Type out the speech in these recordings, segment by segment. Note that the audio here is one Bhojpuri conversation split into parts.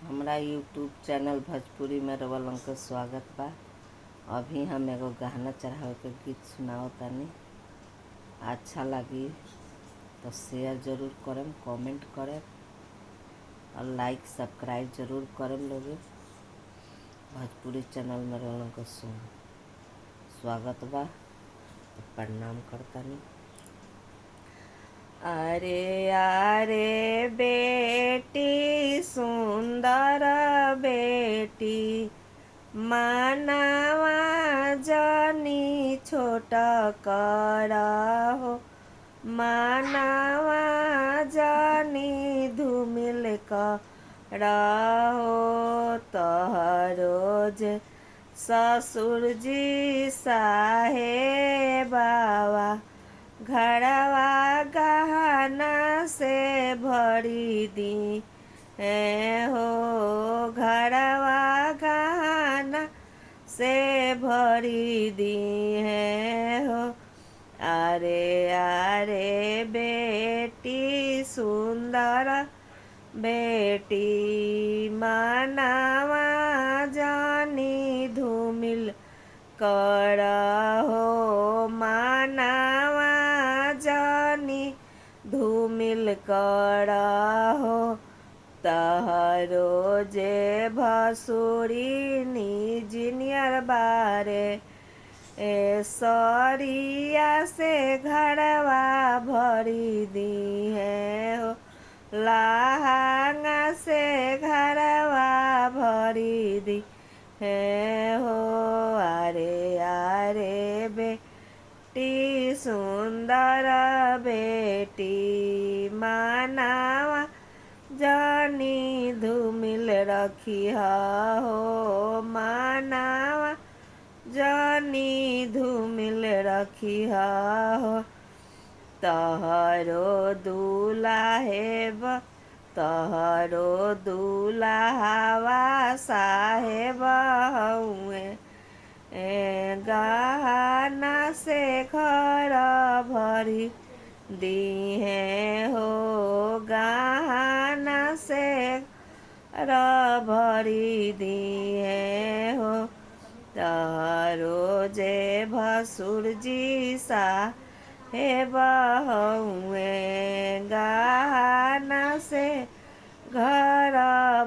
हमरा यूट्यूब चैनल भोजपुरी में रउआ के स्वागत बा। अभी हम एगो गाना चढ़ावे के गीत सुनाओ तानी। अच्छा लगी तो शेयर जरूर करें, कमेंट करें और लाइक सब्सक्राइब जरूर करें। लोगे भोजपुरी चैनल में रउआ के स्वागत बा, तो प्रणाम करतानी। अरे अरे बेटी सुंदर बेटी, मानवा जनी छोट करहो, मानवा जनी धूमिल करहो। तहरो जे ससुर जी साहेबावा घरवा गहना से भरी दी हो, घरवा गहना से भरी दी हो। अरे अरे बेटी सुंदर बेटी, मानवा जानी धूमिल करहो, मानवा जानी धूमिल करहो। तहरो जे भसुरी निजिनियर बारे सरिया से घरवा भरी दी हो, लहंगा से घरवा भरी दी हो। अरे अरे बेटी सुंदर बेटी, मानवा जानी धूमिल रखी हो, मानवा जानी धूमिल रखी हो। तहरो दुलाहेब, तहरो दुलाहवा साहेब हुए, गहना से घर भरी दी हो, गहना से घर भरी दी हो। तहरो जे भसुर जी साहेब हुए, गहना से घर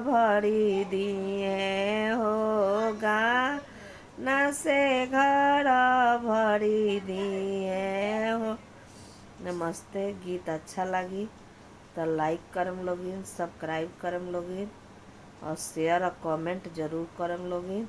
भरी दिए हो, गहना से घर भरी दिए हो। नमस्ते। गीत अच्छा लगी तो लाइक करम लोगिन, सब्सक्राइब करम लोगिन और शेयर और कमेंट जरूर करम लोगिन।